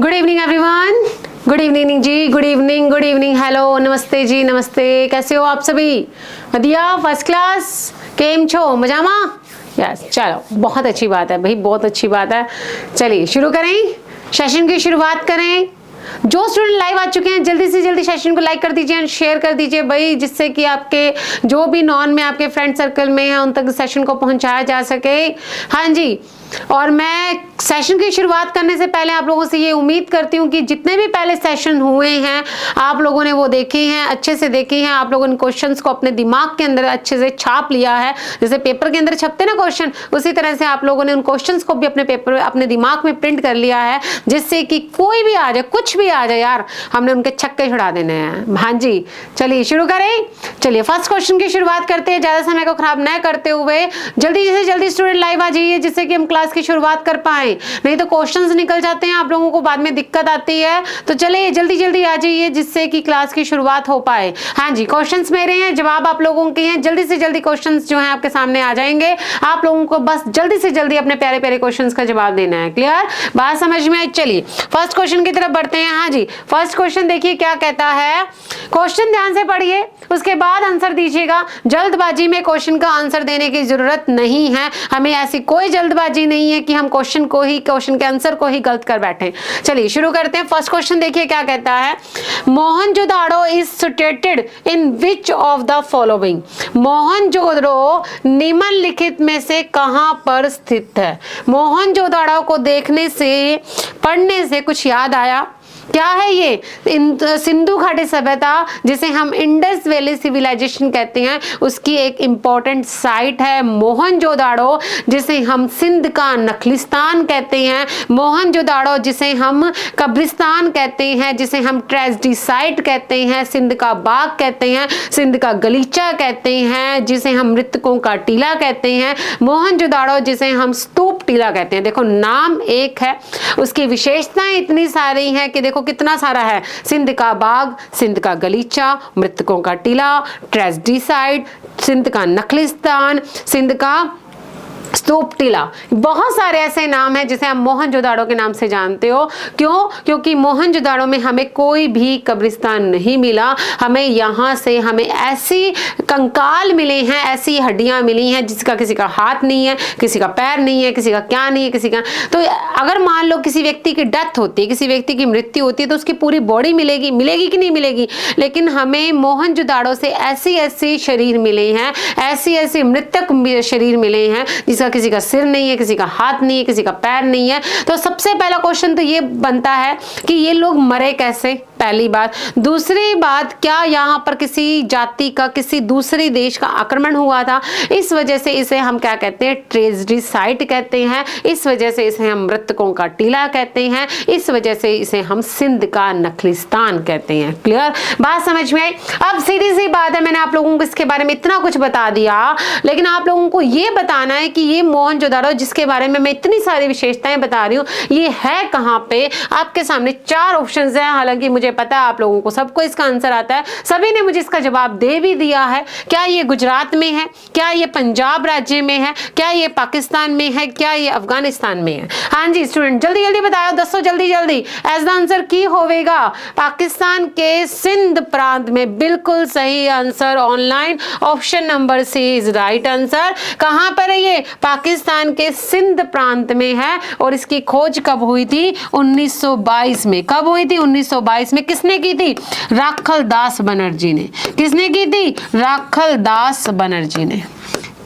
Good evening everyone, good evening जी, good evening, hello, नमस्ते जी, नमस्ते। कैसे हो आप सभी? बढ़िया, फर्स्ट क्लास, केम छो, मजामा? यस, चलो बहुत अच्छी बात है भाई, बहुत अच्छी बात है। चलिए शुरू करें, सेशन की शुरुआत करें। जो स्टूडेंट लाइव आ चुके हैं जल्दी से जल्दी सेशन को लाइक कर दीजिए एंड शेयर कर दीजिए भाई, जिससे कि आपके जो भी नॉन में आपके फ्रेंड सर्कल में है उन तक सेशन को पहुंचाया जा सके। हाँ जी, और मैं सेशन की शुरुआत करने से पहले आप लोगों से ये उम्मीद करती हूँ कि जितने भी पहले सेशन हुए हैं आप लोगों ने वो देखे हैं, अच्छे से देखे हैं। आप लोगों ने क्वेश्चंस को अपने दिमाग के अंदर अच्छे से छाप लिया है, जैसे पेपर के अंदर छपते ना क्वेश्चन, उसी तरह से आप लोगों ने उन क्वेश्चंस को भी अपने पेपर अपने दिमाग में प्रिंट कर लिया है, जिससे कि कोई भी आ जाए, कुछ भी आ जाए यार, हमने उनके छक्के छुड़ा देने हैं। हाँ जी, चलिए शुरू करें। चलिए फर्स्ट क्वेश्चन की शुरुआत करते हैं, ज्यादा समय को खराब न करते हुए जल्दी से जल्दी स्टूडेंट लाइव आ जाइए, जिससे कि हम क्लास की शुरुआत कर पाए। नहीं तो क्वेश्चंस निकल जाते हैं, आप लोगों को बाद में दिक्कत आती है। तो चलिए जल्दी जल्दी आ जाइए, जिससे कि क्लास की शुरुआत हो पाए। हाँ जी, क्वेश्चंस मेरे हैं, जवाब आप लोगों के हैं। जल्दी से जल्दी क्वेश्चंस जो हैं आपके सामने आ जाएंगे। आप लोगों को बस जल्दी से जल्दी अपने प्यारे प्यारे क्वेश्चंस का जवाब देना है। क्लियर, बात समझ में आई? चलिए फर्स्ट क्वेश्चन की तरफ बढ़ते हैं। हाँ जी, फर्स्ट क्वेश्चन देखिए क्या कहता है। क्वेश्चन ध्यान से पढ़िए, उसके बाद आंसर दीजिएगा। जल्दबाजी में क्वेश्चन का आंसर देने की जरूरत नहीं है, हमें ऐसी कोई जल्दबाजी नहीं है कि हम क्वेश्चन के आंसर को ही गलत कर बैठे। चलिए शुरू करते हैं। फर्स्ट क्वेश्चन देखिए क्या कहता है। Mohenjodaro is situated in which of the following. Mohenjodaro निम्नलिखित में से कहां पर स्थित है? मोहनजोदाड़ो को देखने से, पढ़ने से कुछ याद आया? क्या है ये? सिंधु घाटी सभ्यता, जिसे हम इंडस वैली सिविलाइजेशन कहते हैं, उसकी एक इंपॉर्टेंट साइट है मोहनजोदाड़ो, जिसे हम सिंध का नखलिस्तान कहते हैं। मोहनजोदाड़ो जिसे हम कब्रिस्तान कहते हैं, जिसे हम ट्रेजेडी साइट कहते हैं, सिंध का बाग कहते हैं, सिंध का गलीचा कहते हैं, जिसे हम मृतकों का टीला कहते हैं। मोहनजोदाड़ो जिसे हम स्तूप टीला कहते हैं। देखो नाम एक है, उसकी विशेषताएं इतनी सारी हैं कि देखो कितना सारा है। सिंध का बाग, सिंध का गलीचा, मृतकों का टीला, ट्रेजेडी साइट, सिंध का नखलिस्तान, सिंध का स्तूप टीला, बहुत सारे ऐसे नाम हैं जिसे हम मोहनजोदाड़ो के नाम से जानते हो। क्यों? क्योंकि मोहनजोदाड़ो में हमें कोई भी कब्रिस्तान नहीं मिला। हमें यहाँ से हमें ऐसी कंकाल मिले हैं, ऐसी हड्डियां मिली हैं जिसका किसी का हाथ नहीं है, किसी का पैर नहीं है, किसी का क्या नहीं है, किसी का। तो अगर मान लो किसी व्यक्ति की डेथ होती है, किसी व्यक्ति की मृत्यु होती है, तो उसकी पूरी बॉडी मिलेगी कि नहीं मिलेगी? लेकिन हमें मोहनजोदाड़ो से ऐसी ऐसी शरीर मिले हैं, ऐसी ऐसी मृतक शरीर मिले हैं जिसका किसी का सिर नहीं है, किसी का हाथ नहीं है, किसी का पैर नहीं है। तो सबसे पहला क्वेश्चन तो ये बनता है कि ये लोग मरे कैसे, पहली बात। दूसरी बात, क्या यहाँ पर किसी जाति का, किसी दूसरे देश का आक्रमण हुआ था? इस वजह से इसे हम क्या कहते हैं? ट्रेजेडी साइट कहते हैं। इस वजह से इसे हम मृतकों का टीला कहते हैं। इस वजह से इसे हम सिंध का नखलिस्तान कहते हैं। क्लियर, बात समझ में आई? अब सीधी सी बात है, मैंने आप लोगों को इसके बारे में इतना कुछ बता दिया, लेकिन आप लोगों को ये बताना है कि ये मोहनजोदाड़ो जिसके बारे में मैं इतनी सारी विशेषताएं बता रही हूँ, ये है कहाँ पे? आपके सामने चार ऑप्शंस हैं। हालांकि मुझे पता है आप लोगों को सबको इसका आंसर आता है, सभी ने मुझे इसका जवाब दे भी दिया है। क्या ये गुजरात में है? क्या ये पंजाब राज्य में है? क्या ये पाकिस्तान में है? क्या ये अफगानिस्तान में है? हाँ जी स्टूडेंट, जल्दी जल्दी बताओ, दसो जल्दी जल्दी। एज द आंसर की होगा पाकिस्तान के सिंध प्रांत में। बिल्कुल सही answer online, option number C is right answer. कहां पर है ये? पाकिस्तान के सिंध प्रांत में है। और इसकी खोज कब हुई थी? 1922 में। कब हुई थी? 1922 में। किसने की थी? राखल दास बनर्जी ने। किसने की थी? राखल दास बनर्जी ने।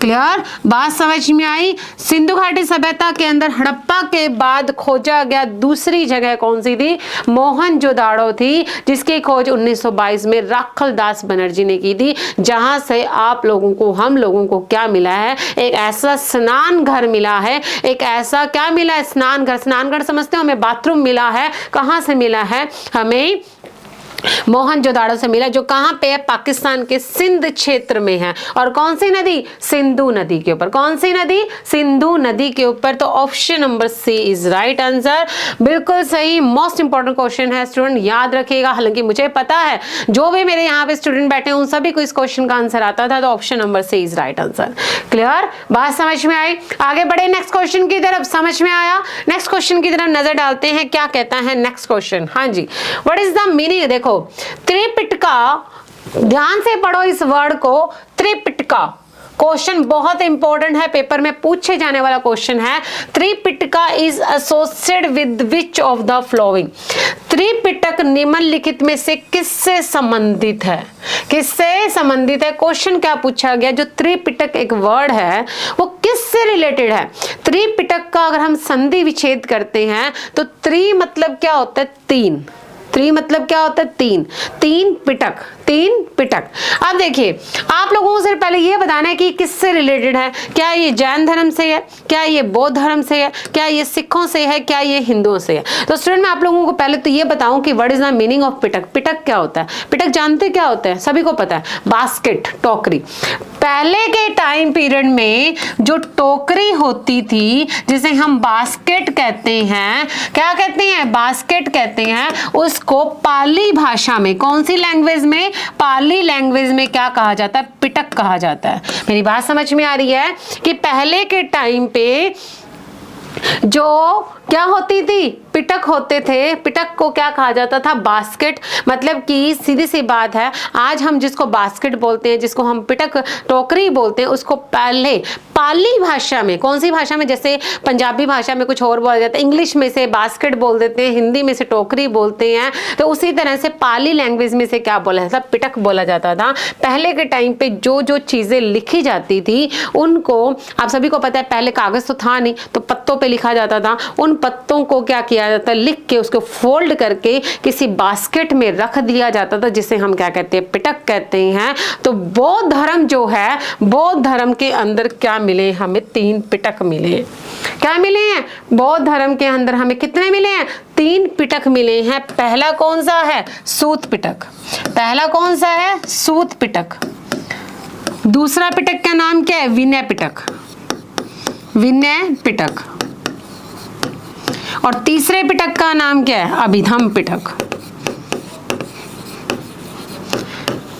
क्लियर, बात समझ में आई? सिंधु घाटी सभ्यता के अंदर हड़प्पा के बाद खोजा गया दूसरी जगह कौन सी थी? मोहनजोदाड़ो थी, जिसकी खोज 1922 में राखल दास बनर्जी ने की थी। जहां से आप लोगों को, हम लोगों को क्या मिला है? एक ऐसा स्नान घर मिला है। एक ऐसा क्या मिला है? स्नान घर। स्नान घर समझते हो? हमें बाथरूम मिला है। कहां से मिला है? हमें मोहनजोदाड़ो से मिला, जो कहां पे है? पाकिस्तान के सिंध क्षेत्र में है। और कौन सी नदी? सिंधु नदी के ऊपर। कौन सी नदी? सिंधु नदी के ऊपर। तो option number C is right answer, बिल्कुल सही। मोस्ट इंपॉर्टेंट क्वेश्चन है स्टूडेंट, याद रखिएगा। हालांकि मुझे पता है जो भी मेरे यहाँ पे स्टूडेंट बैठे हैं उन सभी को इस क्वेश्चन का आंसर आता था, तो option number C is right answer. Clear? बात समझ में आई? आगे बढ़े नेक्स्ट क्वेश्चन की तरफ। समझ में आया? नेक्स्ट क्वेश्चन की तरफ नजर डालते हैं, क्या कहता है नेक्स्ट क्वेश्चन। हाँ जी, व्हाट इज द मीनिंग? देखो, त्रिपिटका, ध्यान से पढ़ो इस वर्ड को, त्रिपिटका। क्वेश्चन बहुत इंपॉर्टेंट है, पेपर में पूछे जाने वाला क्वेश्चन है। Tripitaka is associated with which of the following? Tripitaka निम्नलिखित में से किससे संबंधित है? किससे संबंधित है? क्वेश्चन क्या पूछा गया? जो त्रिपिटक एक वर्ड है वो किससे रिलेटेड है? त्रिपिटक का अगर हम संधि विच्छेद करते हैं तो त्रि मतलब क्या होता है? तीन। त्रि मतलब क्या होता है? तीन। तीन पिटक, तीन पिटक। अब देखिए, आप लोगों को सिर्फ पहले ये बताना है कि किससे रिलेटेड है। क्या ये जैन धर्म से है? क्या ये बौद्ध धर्म से है? क्या ये सिखों से है? क्या ये हिंदुओं से है? तो स्टूडेंट, मैं आप लोगों को पहले तो ये बताऊं कि what is the meaning of Pitaka. Pitaka क्या होता है? पिटक जानते क्या होता है? सभी को पता है, बास्केट, टोकरी। पहले के टाइम पीरियड में जो टोकरी होती थी जिसे हम बास्केट कहते हैं, क्या कहते हैं? बास्केट कहते हैं। उसको पाली भाषा में, कौन सी लैंग्वेज में? पाली लैंग्वेज में क्या कहा जाता है? पिटक कहा जाता है। मेरी बात समझ में आ रही है कि पहले के टाइम पे जो क्या होती थी? पिटक होते थे। पिटक को क्या कहा जाता था? बास्केट। मतलब कि सीधी सी बात है, आज हम जिसको बास्केट बोलते हैं, जिसको हम पिटक, टोकरी बोलते हैं, उसको पहले पाली भाषा में, कौन सी भाषा में? जैसे पंजाबी भाषा में कुछ और बोला जाता है, इंग्लिश में से बास्केट बोल देते हैं, हिंदी में से टोकरी बोलते हैं, तो उसी तरह से पाली लैंग्वेज में से क्या बोला जाता? पिटक बोला जाता था। पहले के टाइम पे जो जो चीजें लिखी जाती थी उनको, आप सभी को पता है पहले कागज तो था नहीं, तो पत्तों पे लिखा जाता था। उन पत्तों को क्या किया जाता है? लिख के उसको फोल्ड करके किसी बास्केट में रख दिया जाता था, जिसे हम क्या कहते हैं? पिटक कहते हैं। तो बौद्ध धर्म जो है, बौद्ध धर्म के अंदर क्या मिले? हमें तीन पिटक मिले। क्या मिले हैं? बौद्ध धर्म के अंदर हमें कितने मिले हैं? तीन पिटक मिले हैं। पहला कौन सा है? सूत पिटक। पहला कौन सा है? सूत पिटक। दूसरा पिटक का नाम क्या है? विनय पिटक। विनय पिटक। और तीसरे पिटक का नाम क्या है? अभिधम पिटक।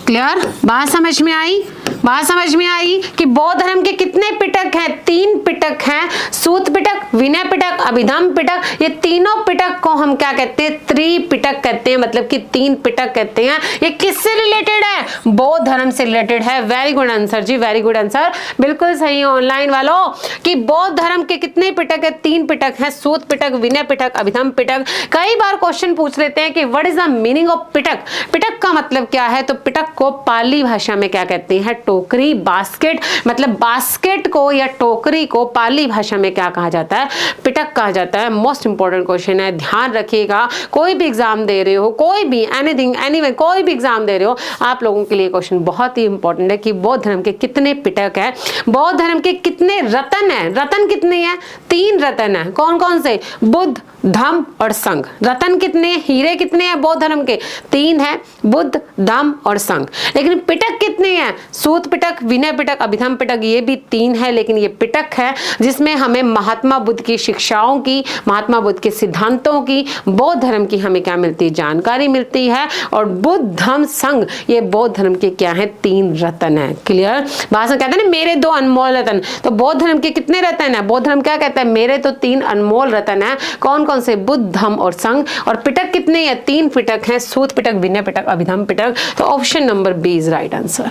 क्लियर? बात समझ में आई? बात समझ में आई कि बौद्ध धर्म के कितने पिटक हैं? तीन पिटक हैं। सूत पिटक, विनय पिटक, अभिधम पिटक। ये तीनों पिटक को हम क्या कहते हैं? त्रिपिटक कहते हैं, मतलब कि तीन पिटक कहते हैं। ये किससे रिलेटेड है? बौद्ध धर्म से रिलेटेड है। वेरी गुड आंसर जी, वेरी गुड आंसर, बिल्कुल सही। ऑनलाइन वालों कि बौद्ध धर्म के कितने पिटक है? तीन पिटक है। सूत पिटक, विनय पिटक, अभिधम पिटक। कई बार क्वेश्चन पूछ लेते हैं कि what is the meaning of Pitaka? Pitaka का मतलब क्या है? तो पिटक को पाली भाषा में क्या कहते हैं? टोकरी, बास्केट। मतलब बास्केट को या टोकरी को पाली भाषा में क्या कहा जाता है? पिटक कहा जाता है। मोस्ट इंपॉर्टेंट क्वेश्चन है, ध्यान रखिएगा। कोई भी एग्जाम दे रहे हो, कोई भी एनीथिंग एनीवे, कोई भी एग्जाम दे रहे हो, आप लोगों के लिए क्वेश्चन बहुत ही इंपॉर्टेंट है कि बौद्ध धर्म के कितने पिटक है, बौद्ध धर्म के कितने रतन है। रतन कितने हैं? तीन रतन है। कौन कौन से? बुद्ध, धम्म और संघ। रतन कितने? हीरे कितने हैं बौद्ध धर्म के? तीन है, बुद्ध, धम्म और संघ। लेकिन पिटक कितने हैं? सूत पिटक, विनय पिटक, अभिधम पिटक, ये भी तीन है। लेकिन ये पिटक है जिसमें हमें महात्मा बुद्ध की शिक्षाओं की, महात्मा बुद्ध के सिद्धांतों की, बौद्ध धर्म की हमें क्या मिलती है? जानकारी मिलती है। और बुद्ध, धम्म, संघ, ये बौद्ध धर्म के क्या है? तीन रतन है। क्लियर? भाषण कहते हैं ना, मेरे दो अनमोल रतन। तो बौद्ध धर्म के कितने रतन है? बौद्ध धर्म क्या कहता है? मेरे तो तीन अनमोल रतन है। कौन कौन से? बुद्ध, धम्म और संघ। और पिटक कितने हैं? तीन पिटक हैं, सूत पिटक, विनय पिटक, अभिधम पिटक। तो option number B is right answer.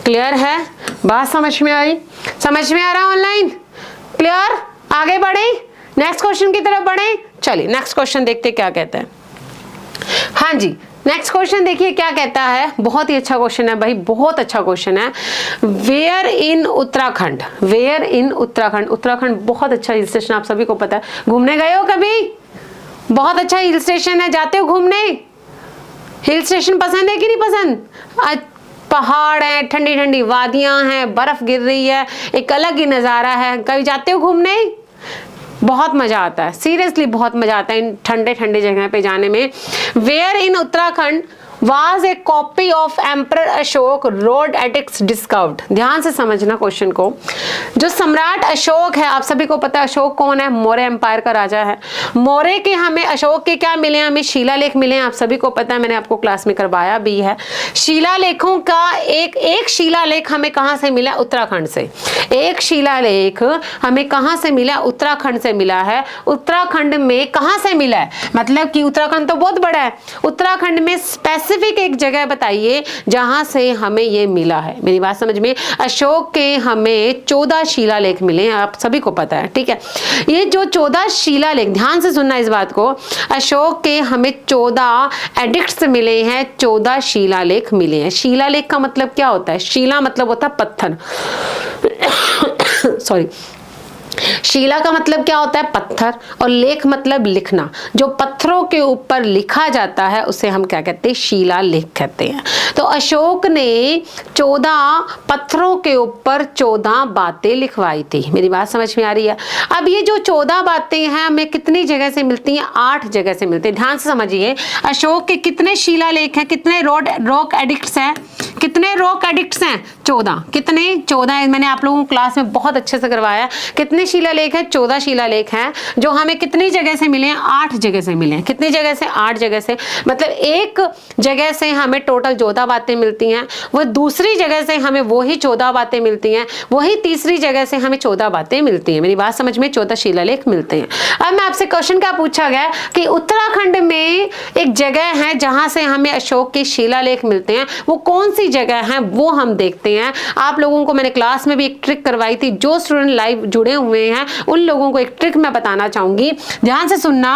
Clear है? बात समझ में आई? समझ में आ रहा ऑनलाइन? क्लियर? आगे बढ़े, नेक्स्ट क्वेश्चन की तरफ बढ़े। चलिए नेक्स्ट क्वेश्चन देखते क्या कहता है। हाँ जी, नेक्स्ट क्वेश्चन देखिए क्या कहता है। बहुत ही अच्छा क्वेश्चन है भाई, बहुत अच्छा क्वेश्चन है। Where in Uttarakhand? Where in Uttarakhand? Uttarakhand बहुत अच्छा हिल स्टेशन, आप सभी को पता है। घूमने गए हो कभी? बहुत अच्छा हिल स्टेशन है, जाते हो घूमने? हिल स्टेशन पसंद है कि नहीं पसंद? पहाड़ है, ठंडी ठंडी वादियां हैं, बर्फ गिर रही है, एक अलग ही नजारा है। कभी जाते हो घूमने? बहुत मजा आता है, सीरियसली बहुत मजा आता है इन ठंडे ठंडे जगह पे जाने में। Where in Uttarakhand was a copy of emperor Ashoka rock edicts discovered. ध्यान से समझना क्वेश्चन को। जो सम्राट अशोक है, आप सभी को पता है अशोक कौन है, मौर्य एम्पायर का राजा है। मौर्य के हमें अशोक के क्या मिले, हमें शिलालेख मिले हैं, आप सभी को पता है, मैंने आपको क्लास में करवाया भी है। शिलालेखों का एक शिलालेख हमें कहां से मिला, उत्तराखंड से। एक शिलालेख हमें कहां से मिला, उत्तराखंड से मिला है। उत्तराखंड में कहां से मिला है, मतलब कि उत्तराखंड तो बहुत बड़ा है, उत्तराखंड में स्पेसिफिक एक जगह बताइए जहां से हमें ये मिला है। मेरी बात समझ में। अशोक के हमें 14 शिलालेख मिले हैं, आप सभी को पता है, ठीक है। ये जो 14 शिलालेख, ध्यान से सुनना इस बात को, अशोक के हमें 14 एडिक्ट्स मिले हैं, 14 शिलालेख मिले हैं। शिलालेख का मतलब क्या होता है, शिला मतलब होता है पत्थर सॉरी, शिला का मतलब क्या होता है, पत्थर, और लेख मतलब लिखना। जो पत्थरों के ऊपर लिखा जाता है उसे हम क्या कहते हैं, शिलालेख कहते हैं। तो अशोक ने 14 पत्थरों के ऊपर 14 बातें लिखवाई थी। मेरी बात समझ में आ रही है। अब ये जो 14 बातें हैं हमें कितनी जगह से मिलती हैं, 8 जगह से मिलती है। ध्यान से समझिए, अशोक के कितने शिलालेख हैं, कितने रॉक एडिक्ट्स हैं, कितने रॉक एडिक्ट्स हैं, 14। कितने, 14। मैंने आप लोगों को क्लास में बहुत अच्छे से करवाया। कितने शिलालेख है, 14 शिलालेख हैं, जो हमें कितनी जगह से मिले हैं, 8 जगह से मिले हैं। कितनी जगह से, 8 जगह से। मतलब एक जगह से हमें टोटल 14 बातें मिलती हैं, वो दूसरी जगह से हमें वही 14 बातें मिलती हैं, वही तीसरी जगह से हमें 14 बातें मिलती हैं। मेरी बात समझ में, 14 शिलालेख मिलते हैं। अब मैं आपसे क्वेश्चन क्या पूछा गया कि उत्तराखंड में एक जगह है जहां से हमें अशोक के शिलालेख मिलते हैं, वो कौन सी जगह है वो हम देखते हैं। आप लोगों को मैंने क्लास में भी एक ट्रिक करवाई थी, जो स्टूडेंट लाइव जुड़े हुए हैं उन लोगों को एक ट्रिक मैं बताना चाहूंगी, ध्यान से सुनना।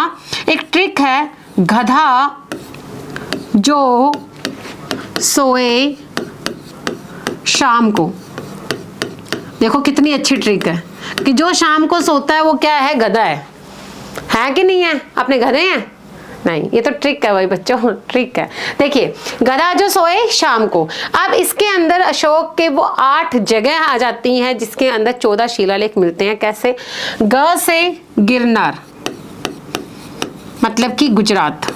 एक ट्रिक है, गधा जो सोए शाम को। देखो कितनी अच्छी ट्रिक है कि जो शाम को सोता है वो क्या है, गधा है कि नहीं है, अपने गधे हैं? नहीं, ये तो ट्रिक है भाई बच्चों, ट्रिक है। देखिए, गधा जो सोए शाम को। अब इसके अंदर अशोक के वो 8 जगह आ जाती हैं जिसके अंदर 14 शिलालेख मिलते हैं। कैसे, ग से गिरनार मतलब कि गुजरात,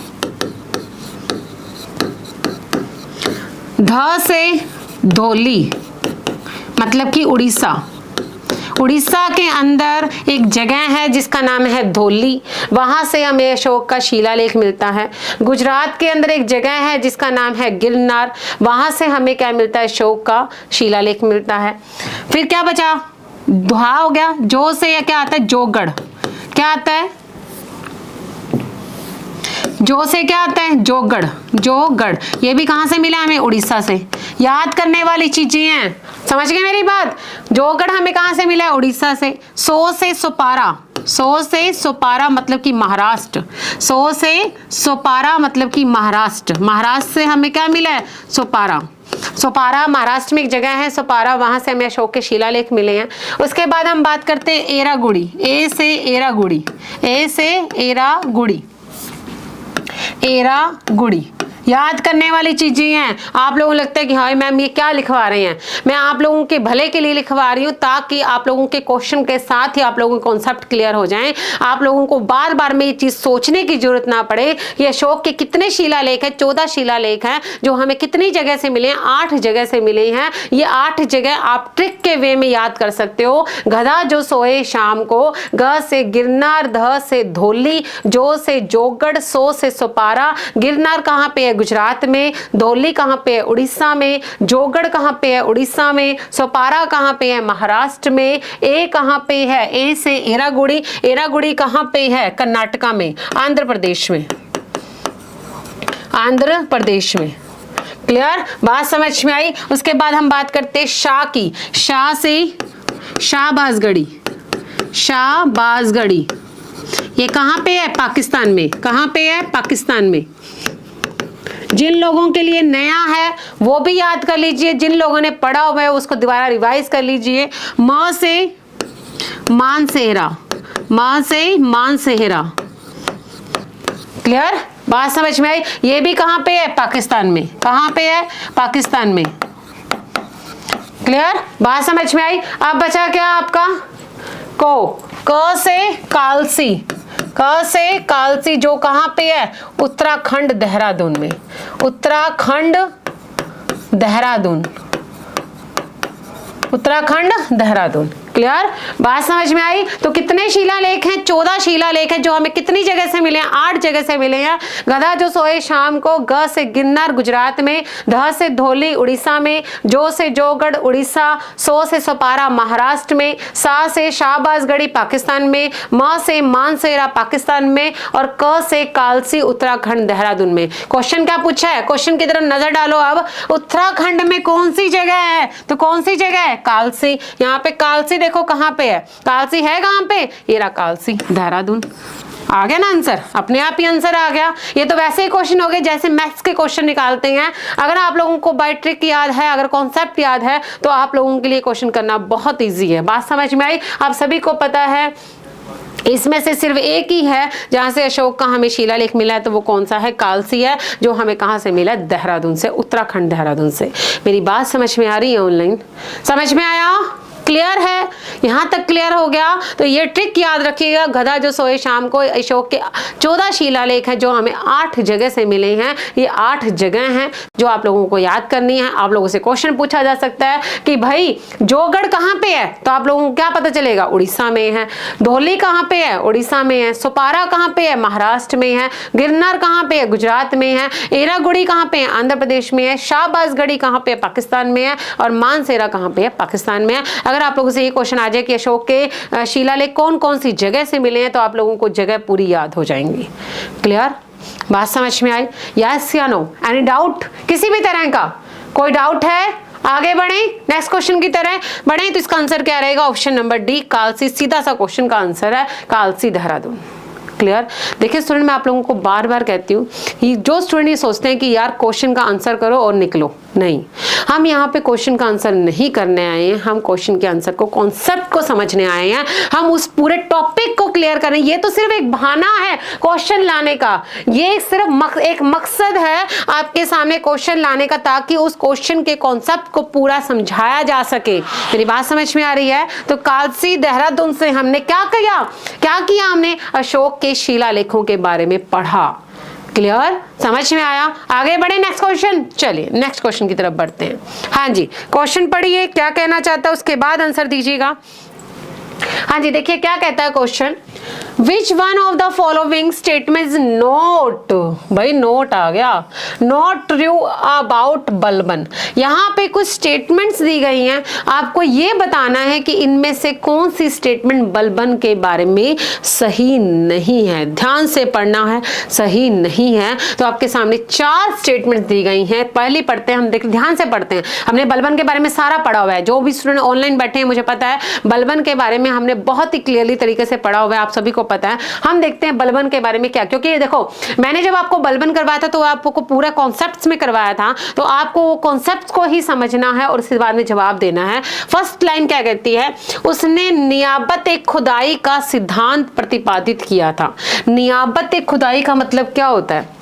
ध से धौली मतलब कि उड़ीसा। उड़ीसा के अंदर एक जगह है जिसका नाम है धौली, वहां से हमें अशोक का शिलालेख मिलता है। गुजरात के अंदर एक जगह है जिसका नाम है गिरनार, वहां से हमें क्या मिलता है, अशोक का शिलालेख मिलता है। फिर क्या बचा, दुहा हो गया। जो से क्या आता है, जोगढ़। क्या आता है, जो से क्या आता है, जोगढ़। जोगढ़ ये भी कहां से मिला हमें, उड़ीसा से। याद करने वाली चीजें हैं, समझ गए मेरी बात। जोगढ़ हमें कहां से मिला है, उड़ीसा से। सो से सोपारा, सो से सोपारा मतलब कि महाराष्ट्र। सो से सोपारा मतलब कि महाराष्ट्र। महाराष्ट्र से हमें क्या मिला है, सोपारा। सोपारा महाराष्ट्र में एक जगह है सोपारा, वहां से हमें अशोक के शिलालेख मिले हैं। उसके बाद हम बात करते हैं एरागुड़ी। ए से एरागुड़ी, ए से एरागुड़ी, एरागुड़ी। याद करने वाली चीजें हैं। आप लोगों को लगता है कि हाय मैम ये क्या लिखवा रहे हैं, मैं आप लोगों के भले के लिए लिखवा रही हूँ ताकि आप लोगों के क्वेश्चन के साथ ही आप लोगों के कॉन्सेप्ट क्लियर हो जाएं। आप लोगों को बार बार में ये चीज सोचने की जरूरत ना पड़े कि अशोक के कितने शिलालेख है, 14 शिलालेख हैं जो हमें कितनी जगह से मिले हैं, 8 जगह से मिले हैं। ये 8 जगह आप ट्रिक के वे में याद कर सकते हो। गधा जो सोए शाम को, ग से गिरनार, ध से धौली, जो से जोगढ़, सो से सोपारा। गिरनार कहाँ पे है, गुजरात में। धौली कहाँ पे है, उड़ीसा में। जोगढ़ कहाँ पे है, उड़ीसा में। सोपारा कहाँ पे है, महाराष्ट्र में। ए कहाँ पे है, ए से एरागुड़ी। एरागुड़ी कहाँ पे है, कर्नाटका में, आंध्र प्रदेश में, आंध्र प्रदेश में। क्लियर, बात समझ में आई। उसके बाद हम बात करते हैं शाह की। शाह से शाहबाजगढ़ी, शाहबाजगढ़ी ये कहाँ पे है, पाकिस्तान में। कहाँ पे है, पाकिस्तान में। जिन लोगों के लिए नया है वो भी याद कर लीजिए, जिन लोगों ने पढ़ा हुआ है उसको दोबारा रिवाइज कर लीजिए। म से मानसेहरा, म से मानसेहरा। क्लियर, बात समझ में आई। ये भी कहाँ पे है, पाकिस्तान में। कहाँ पे है, पाकिस्तान में। क्लियर, बात समझ में आई। अब बचा क्या आपका, को। क से कालसी, क से कालसी जो कहां पे है? उत्तराखंड देहरादून में। उत्तराखंड देहरादून, उत्तराखंड देहरादून। क्लियर? बात समझ में आई? तो कितने शिलालेख हैं? 14 शिलालेख हैं जो हमें कितनी जगह से मिले हैं? 8 जगह से मिले हैं। गधा जो सोए शाम को, ग से गिन्नर गुजरात में, ध से धौली उड़ीसा में, जो से जोगढ़ उड़ीसा, सो से सपारा महाराष्ट्र में, सा से शाहबाजगढ़ी पाकिस्तान में, म से मानसेरा पाकिस्तान में और क से कालसी उत्तराखंड देहरादून में। क्वेश्चन क्या पूछा है? क्वेश्चन की तरफ नजर डालो। अब उत्तराखंड में कौन सी जगह है? तो कौन सी जगह है? कालसी। यहाँ पे कालसी देखो कहां पे है? कालसी है कहां पे? ये रहा कालसी, देहरादून। आ गया ना आंसर? अपने आप ही आंसर आ गया। ये तो वैसे ही क्वेश्चन हो गए जैसे मैथ्स के क्वेश्चन निकालते हैं। अगर आप लोगों को बाय ट्रिक याद है, अगर कॉन्सेप्ट याद है, तो आप लोगों के लिए क्वेश्चन करना बहुत ईजी है। बात समझ में आई? आप सभी को पता है इसमें से सिर्फ एक ही है जहां से अशोक का हमें शिलालेख मिला है, तो वो कौन सा है? कालसी है, जो हमें कहां से मिला? देहरादून से, उत्तराखंड देहरादून से। मेरी बात समझ में आ रही है? ऑनलाइन समझ में आया? क्लियर है? यहां तक क्लियर हो गया? तो ये ट्रिक याद रखिएगा। गधा जो सोए शाम को, अशोक के 14 शिलालेख हैं जो हमें 8 जगह से मिले हैं। ये 8 जगह हैं जो आप लोगों को याद करनी है। आप लोगों से क्वेश्चन पूछा जा सकता है कि भाई जोगढ़ कहां पे है? तो आप लोगों को क्या पता चलेगा? उड़ीसा में है। धौली कहां पे है? उड़ीसा में है। सोपारा कहां पे है? महाराष्ट्र में है। गिरनार कहां पे है? गुजरात में है। एरागुड़ी कहां पे है? आंध्र प्रदेश में है। शाहबाजगढ़ी कहां पे है? पाकिस्तान में है। और मानसेरा कहां पे है? पाकिस्तान में है। अगर आप लोगों से ये क्वेश्चन आ जाए कि अशोक के शिलालेख कौन कौन सी जगह से मिले हैं, तो आप लोगों को जगह पूरी याद हो जाएंगी। क्लियर? बात समझ में आई? यस या नो? Any doubt? किसी भी तरह का कोई डाउट है? आगे बढ़े नेक्स्ट क्वेश्चन की तरह बढ़े। तो इसका आंसर क्या रहेगा? Option number D, Kalsi. सीधा सा क्वेश्चन का आंसर है कालसी, देहरादून। क्लियर? देखिए स्टूडेंट, मैं आप लोगों को बार बार कहती हूँ, जो स्टूडेंट ये सोचते हैं कि यार क्वेश्चन का आंसर करो और निकलो, नहीं, हम यहाँ पे क्वेश्चन का आंसर नहीं करने आए हैं। हम क्वेश्चन के आंसर को, कॉन्सेप्ट को समझने आए हैं। हम उस पूरे टॉपिक को क्लियर करें। ये तो सिर्फ एक बहाना है क्वेश्चन लाने का। ये सिर्फ एक मकसद है आपके सामने क्वेश्चन लाने का, ताकि उस क्वेश्चन के कॉन्सेप्ट को पूरा समझाया जा सके। मेरी बात समझ में आ रही है? तो कालसी देहरादून से हमने क्या किया? हमने अशोक के शिलालेखों के बारे में पढ़ा। क्लियर? समझ में आया? आगे बढ़े नेक्स्ट क्वेश्चन। चलिए नेक्स्ट क्वेश्चन की तरफ बढ़ते हैं। हाँ जी, क्वेश्चन पढ़िए, क्या कहना चाहता है उसके बाद आंसर दीजिएगा। हाँ जी, देखिए क्या कहता है question. Which one of the following statements not, भाई नोट आ गया, not true about बलबन। यहाँ पे कुछ स्टेटमेंट्स दी गई हैं, आपको ये बताना है कि इनमें से कौन सी स्टेटमेंट बलबन के बारे में सही नहीं है। ध्यान से पढ़ना है, सही नहीं है। तो आपके सामने 4 स्टेटमेंट्स दी गई हैं। पहली पढ़ते हैं हम, देख ध्यान से पढ़ते हैं। हमने बलबन के बारे में सारा पढ़ा हुआ है। जो भी स्टूडेंट ऑनलाइन बैठे हैं, मुझे पता है बलबन के बारे में हमने बहुत ही क्लियरली तरीके से पढ़ा हुआ है, आप सभी को पता है। हम देखते हैं बलबन के बारे में क्या, क्योंकि देखो मैंने जब आपको बलबन करवाया था तो आपको पूरा कॉन्सेप्ट्स में करवाया था, तो आपको वो कॉन्सेप्ट्स को ही समझना है और उसके बाद में जवाब देना है। फर्स्ट लाइन क्या कहती है? उसने नियाबत खुदाई का सिद्धांत प्रतिपादित किया था। नियाबत खुदाई का मतलब क्या होता है?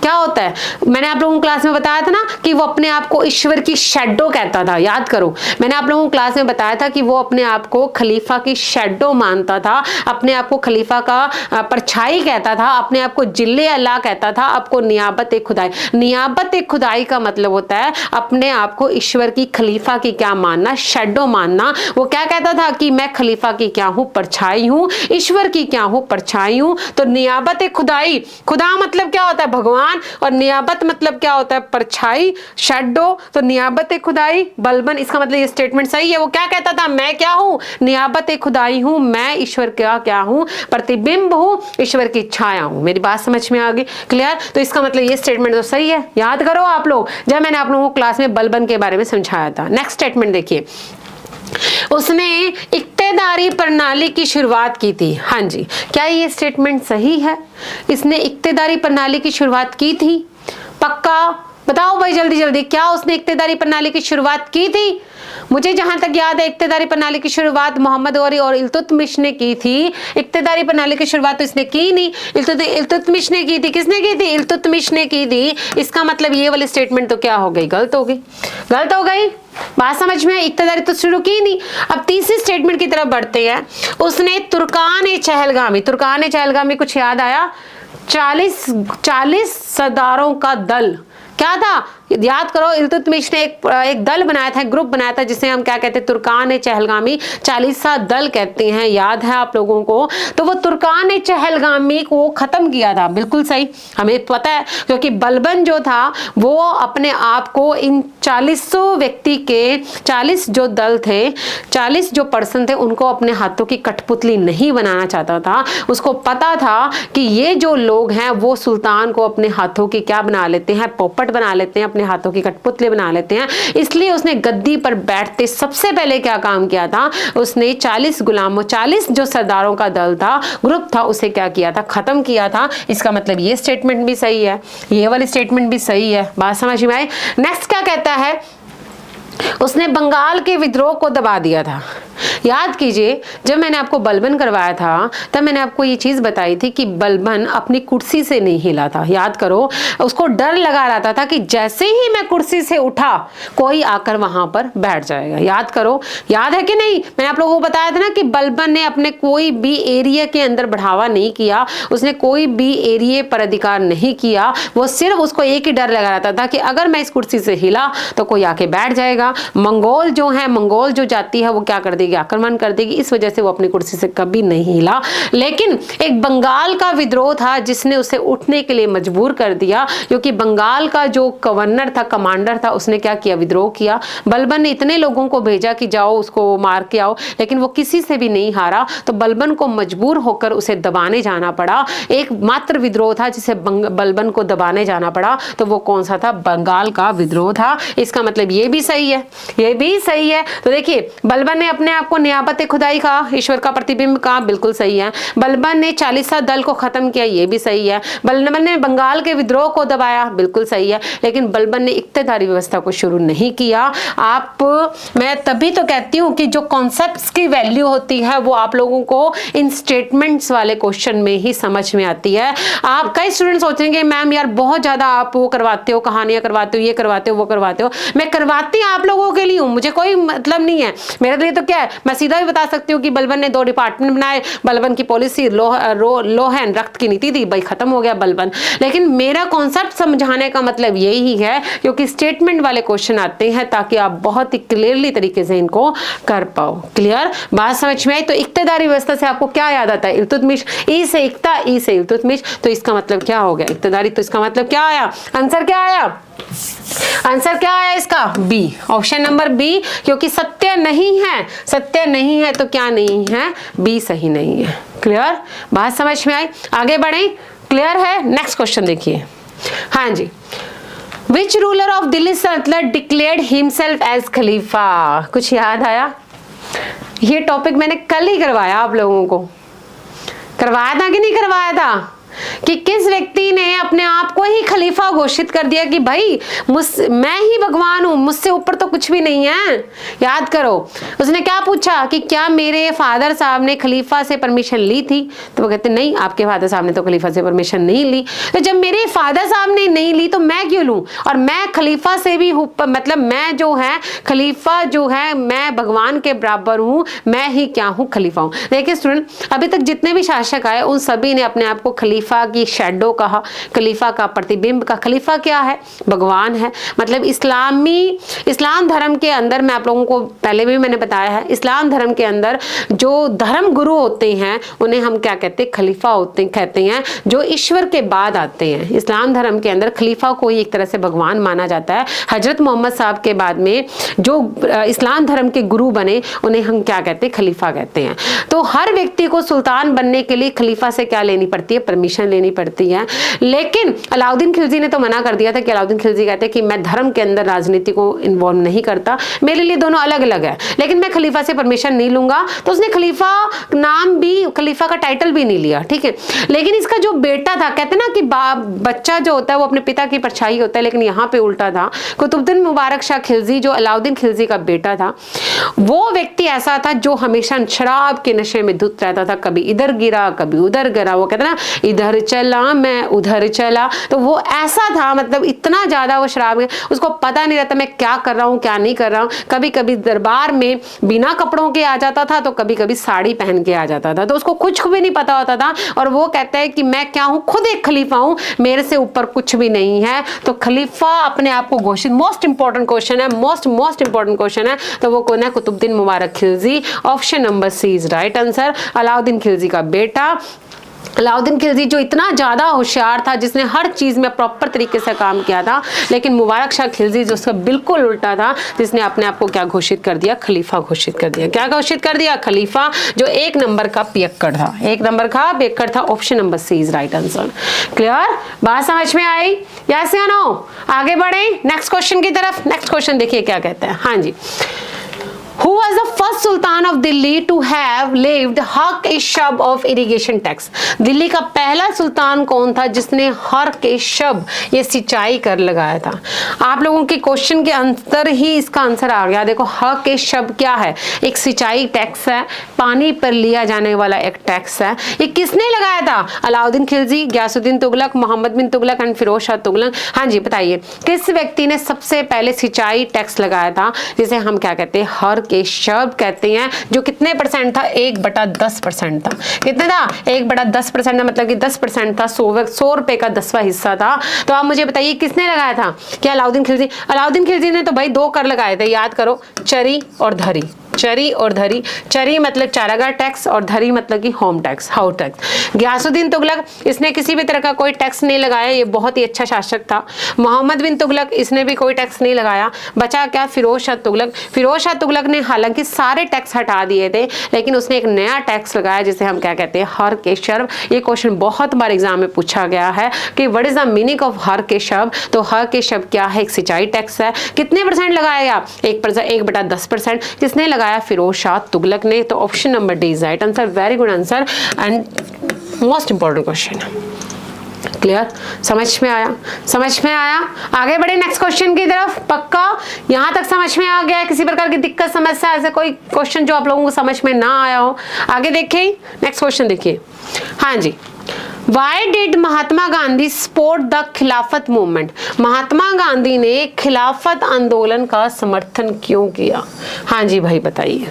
क्या होता है? मैंने आप लोगों को क्लास में बताया था ना कि वो अपने आप को ईश्वर की शैडो कहता था। याद करो, मैंने आप लोगों को क्लास में बताया था कि वो अपने आप को खलीफा की शैडो मानता था, अपने आप को खलीफा का परछाई कहता था, अपने आप को जिल्ले अल्लाह कहता था, आपको नियाबत खुदाई। नियाबत खुदाई का मतलब होता है अपने आप को ईश्वर की, खलीफा की क्या मानना? शैडो मानना। वो क्या कहता था कि मैं खलीफा की क्या हूं? परछाई हूं, ईश्वर की क्या हूं? परछाई हूं। तो नियाबत खुदाई, खुदा मतलब क्या होता है? भगवान, और नियाबत मतलब क्या होता है? परछाई, शैडो। तो नियाबत खुदाई, बलबन, इसका मतलब ये स्टेटमेंट सही है। वो क्या कहता था? मैं क्या हूं? नियाबत खुदाई हूं, मैं ईश्वर का क्या हूं? प्रतिबिंब हूं, ईश्वर की छाया हूं। मेरी बात समझ में आ गई? क्लियर? तो इसका मतलब ये स्टेटमेंट तो सही है। याद करो आप लोग, जब मैंने आप लोगों को क्लास में बलबन के बारे में समझाया था। नेक्स्ट स्टेटमेंट देखिए, उसने इक्तेदारी प्रणाली की शुरुआत की थी। हाँ जी, क्या ये स्टेटमेंट सही है? इसने इक्तेदारी प्रणाली की शुरुआत की थी? पक्का बताओ भाई, जल्दी जल्दी, क्या उसने इक्तेदारी प्रणाली की शुरुआत की थी? मुझे जहां तक याद है इक्तेदारी प्रणाली की शुरुआत मोहम्मद गौरी और इल्तुतमिश ने की थी। इक्तेदारी प्रणाली की शुरुआत तो इसने की नहीं, इल्तुतमिश ने की थी। किसने की थी? इल्तुतमिश ने की थी। इसका मतलब ये वाली स्टेटमेंट तो क्या हो गई? गलत हो गई, गलत हो गई। बात समझ में? इक्तेदारी तो शुरू की नहीं। अब तीसरी स्टेटमेंट की तरफ बढ़ते हैं। उसने तुर्कान चहलगामी, तुर्कान चहलगामी कुछ याद आया? 40 सरदारों का दल क्या था? याद करो, इल्तुतमिश ने एक दल बनाया था, ग्रुप बनाया था, जिसे हम क्या कहते हैं? तुर्कान चहलगामी 40 दल कहते हैं। याद है आप लोगों को? तो वो तुर्कान चहलगामी को खत्म किया था। बिल्कुल सही, हमें पता है, क्योंकि बलबन जो था वो अपने आप को इन 40 व्यक्ति के 40 जो दल थे, 40 जो पर्सन थे, उनको अपने हाथों की कठपुतली नहीं बनाना चाहता था। उसको पता था कि ये जो लोग हैं वो सुल्तान को अपने हाथों की क्या बना लेते हैं? पोपट बना लेते हैं, अपने हाथों की कठपुतली बना लेते हैं। इसलिए उसने गद्दी पर बैठते सबसे पहले क्या काम किया था? उसने 40 गुलामों, 40 जो सरदारों का दल था, ग्रुप था, उसे क्या किया था? खत्म किया था। इसका मतलब ये स्टेटमेंट भी सही है, ये वाली स्टेटमेंट भी सही है। बात समझ में आई? नेक्स्ट क्या कहता है? उसने बंगाल के विद्रोह को दबा दिया था। याद कीजिए, जब मैंने आपको बलबन करवाया था तब मैंने आपको ये चीज बताई थी कि बलबन अपनी कुर्सी से नहीं हिला था। याद करो, उसको डर लगा रहता था कि जैसे ही मैं कुर्सी से उठा कोई आकर वहां पर बैठ जाएगा। याद करो, याद है कि नहीं? मैंने आप लोगों को बताया था ना कि बलबन ने अपने कोई भी एरिया के अंदर बढ़ावा नहीं किया, उसने कोई भी एरिया पर अधिकार नहीं किया। वो सिर्फ उसको एक ही डर लगा रहता था कि अगर मैं इस कुर्सी से हिला तो कोई आके बैठ जाएगा। मंगोल जो है, मंगोल जो जाती है वो क्या कर देगी? आक्रमण कर देगी। इस वजह से वो अपनी कुर्सी से कभी नहीं हिला। लेकिन एक बंगाल का विद्रोह था जिसने उसे उठने के लिए मजबूर कर दिया, क्योंकि बंगाल का जो गवर्नर था, कमांडर था, उसने क्या किया? विद्रोह किया। बलबन ने इतने लोगों को भेजा कि जाओ उसको मार के आओ, लेकिन वो किसी से भी नहीं हारा। तो बलबन को मजबूर होकर उसे दबाने जाना पड़ा। एक मात्र विद्रोह था जिसे बलबन को दबाने जाना पड़ा, तो वो कौन सा था? बंगाल का विद्रोह था। इसका मतलब ये भी सही है, ये भी सही है। तो देखिए, बलबन ने अपने आप को नियाबत खुदाई कहा, ईश्वर का प्रतिबिंब कहा, बिल्कुल सही है। बलबन ने 40 दल को खत्म किया, ये भी सही है। बलबन ने बंगाल के विद्रोह को दबाया, बिल्कुल सही है। लेकिन बलबन ने इक्तेदारी व्यवस्था को शुरू नहीं किया। मैं तभी तो कहती हूँ कि जो कॉन्सेप्ट्स की वैल्यू होती है वो आप लोगों को इन स्टेटमेंट्स वाले क्वेश्चन में ही समझ में आती है। आप कई स्टूडेंट सोचेंगे मैम यार बहुत ज्यादा आप वो करवाते हो, कहानियां करवाते हो, ये करवाते हो, वो करवाते हो। मैं करवाती आप लोगों के लिए हूँ, मुझे कोई मतलब नहीं है। मेरे लिए तो क्या है, मैं सीधा भी बता सकती हूँ कि बलबन ने 2 डिपार्टमेंट बनाए, बलबन की पॉलिसी लोहन रक्त की नीति थी, भाई खत्म हो गया बलबन। लेकिन मेरा कॉन्सेप्ट समझाने का मतलब यही है, क्योंकि स्टेटमेंट वाले क्वेश्चन आते हैं ताकि आप बहुत ही क्लियरली तरीके से इनको कर पाओ। क्लियर? बात समझ में आई? तो इक्तेदारी व्यवस्था से आपको क्या याद आता है? इल्तुतमिश, ई से इक्ता, ई से इल्तुतमिश। तो इसका मतलब क्या हो गया? इक्तेदारी। तो इसका मतलब क्या आया? आंसर क्या आया? आंसर क्या आया इसका? B, option number B. क्योंकि सत्य नहीं है, सत्य नहीं है तो क्या नहीं है? बी सही नहीं है। क्लियर? बात समझ में आई? आगे बढ़े? क्लियर है? नेक्स्ट क्वेश्चन देखिए। हाँ जी, विच रूलर ऑफ दिल्ली सल्तनत डिक्लेयर्ड हिमसेल्फ एज खलीफा? कुछ याद आया? ये टॉपिक मैंने कल ही करवाया, आप लोगों को करवाया था कि नहीं करवाया था? कि किस व्यक्ति ने अपने आप को ही खलीफा घोषित कर दिया कि भाई मैं ही भगवान हूं, मुझसे ऊपर तो कुछ भी नहीं है। याद करो, उसने क्या पूछा कि क्या मेरे फादर साहब ने खलीफा से परमिशन ली थी? तो वो कहते नहीं, आपके फादर साहब ने तो खलीफा से परमिशन नहीं ली। तो जब मेरे फादर साहब ने नहीं ली तो मैं क्यों लूं? और मैं खलीफा से भी मतलब मैं जो है खलीफा जो है, मैं भगवान के बराबर हूं, मैं ही क्या हूं? खलीफा हूं। देखिए स्टूडेंट, अभी तक जितने भी शासक आए उन सभी ने अपने आप को खलीफा की शैडो कहा, खलीफा का प्रतिबिंब का। खलीफा क्या है? भगवान है। मतलब इस्लाम धर्म के अंदर, मैं आप लोगों को पहले भी मैंने बताया है, इस्लाम धर्म के अंदर जो धर्म गुरु होते हैं उन्हें हम क्या कहते हैं? खलीफा होते कहते हैं, जो ईश्वर के बाद आते हैं। इस्लाम धर्म के अंदर खलीफा को ही एक तरह से भगवान माना जाता है। हजरत मोहम्मद साहब के बाद में जो इस्लाम धर्म के गुरु बने उन्हें हम क्या कहते हैं? खलीफा कहते हैं। तो हर व्यक्ति को सुल्तान बनने के लिए खलीफा से क्या लेनी पड़ती है? परमिशन परमिशन लेनी पड़ती है। लेकिन अलाउद्दीन खिलजी ने तो मना कर दिया था कि अलाउद्दीन खिलजी कहते हैं कि मैं धर्म के अंदर राजनीति को इन्वॉल्व नहीं करता, मेरे लिए दोनों अलग अलग है, लेकिन मैं खलीफा से परमिशन नहीं लूंगा। तो उसने खलीफा नाम भी, खलीफा का टाइटल भी नहीं लिया, ठीक है। लेकिन इसका जो बेटा था, कहते ना कि बच्चा जो होता है वो अपने पिता की परछाई होता है, लेकिन यहाँ पे उल्टा था। कुतुबुद्दीन मुबारक शाह खिलजी जो अलाउद्दीन खिलजी का बेटा था, वो व्यक्ति ऐसा था जो हमेशा शराब के नशे में धुत रहता था, कभी इधर गिरा कभी उधर गिरा, वो कहते ना इधर चला मैं उधर चला, तो वो ऐसा था, मतलब इतना ज्यादा वो शराब में, उसको पता नहीं रहता मैं क्या कर रहा हूँ क्या नहीं कर रहा हूँ। कभी कभी दरबार में बिना कपड़ों के आ जाता था, तो कभी कभी साड़ी पहन के आ जाता था, तो उसको कुछ भी नहीं पता होता था। और वो कहता है कि मैं क्या हूँ, खुद एक खलीफा हूँ, मेरे से ऊपर कुछ भी नहीं है। तो खलीफा अपने आप को घोषित, मोस्ट इंपॉर्टेंट क्वेश्चन है, मोस्ट इंपॉर्टेंट क्वेश्चन है, तो वो कौन है, Qutbuddin Mubarak Khilji. Option number C is right answer. Alauddin Khilji का बेटा, अलाउद्दीन खिलजी जो इतना ज्यादा होशियार था, जिसने हर चीज में प्रॉपर तरीके से काम किया था। लेकिन मुबारक शाह खिलजी जो उसका बिल्कुल उल्टा था, जिसने अपने आप को क्या घोषित कर दिया, खलीफा घोषित कर दिया। क्या घोषित कर दिया, खलीफा, जो एक नंबर का पियक्कड़ था, एक नंबर का पियक्कड़ था। Option number C is right answer. Clear, बात समझ में आई, यस या नो? आगे बढ़े नेक्स्ट क्वेश्चन की तरफ। नेक्स्ट क्वेश्चन देखिए क्या कहते हैं। हाँ जी, Who was the first Sultan of Delhi to have levied हक-ए-शब of irrigation tax? Delhi का पहला सुल्तान कौन था जिसने हक-ए-शब, ये सिंचाई कर लगाया था? आप लोगों के क्वेश्चन के अंदर ही इसका आंसर आ गया। देखो हक-ए-शब क्या है, एक सिंचाई टैक्स है, पानी पर लिया जाने वाला एक टैक्स है। ये किसने लगाया था? अलाउद्दीन खिलजी, गयासुद्दीन तुगलक, मोहम्मद बिन तुगलक एंड फिरोज शाह तुगलक। हाँ जी बताइए, किस व्यक्ति ने सबसे पहले सिंचाई टैक्स लगाया था, जिसे हम क्या कहते हैं, हक-ए-शब कहते हैं, जो कितने परसेंट था, 1/10% था। कितने था, 1/10% था, मतलब कि 10% था, 100 रुपए का 10वां हिस्सा था। तो आप मुझे बताइए किसने लगाया था? क्या अलाउद्दीन खिलजी? अलाउद्दीन खिलजी ने तो भाई 2 कर लगाए थे, याद करो, चरी और धरी। चरी और धरी, चरी मतलब चारागाह टैक्स और धरी मतलब कि home tax, house tax. Ghiyasuddin Tughlaq, इसने किसी भी तरह का कोई टैक्स नहीं लगाया, ये बहुत ही अच्छा शासक था। मोहम्मद बिन तुगलक, इसने भी कोई टैक्स नहीं लगाया। बचा क्या, फिरोज शाह तुगलक। फिरोज शाह तुगलक ने हालांकि सारे टैक्स हटा दिए थे, लेकिन उसने एक नया टैक्स लगाया जिसे हम क्या कहते हैं, हक-ए-शब। ये क्वेश्चन बहुत बार एग्जाम में पूछा गया है कि what is the meaning of Haq-e-Shab. तो हक-ए-शब क्या है, एक सिंचाई टैक्स है। कितने परसेंट लगाया गया, 1/10%। किसने लगाया, फिरोज शाह तुगलक ने। तो option number D is right answer. Very good answer and most important question. Clear, समझ में आया, समझ में आया? आगे बढ़े नेक्स्ट क्वेश्चन की तरफ। पक्का यहां तक समझ में आ गया? किसी प्रकार की दिक्कत, समस्या, ऐसे कोई क्वेश्चन जो आप लोगों को समझ में ना आया हो? आगे देखिए नेक्स्ट क्वेश्चन देखिए। हाँ जी, Why did Mahatma Gandhi support the खिलाफत मूवमेंट? महात्मा गांधी ने खिलाफत आंदोलन का समर्थन क्यों किया? हाँ जी भाई बताइए।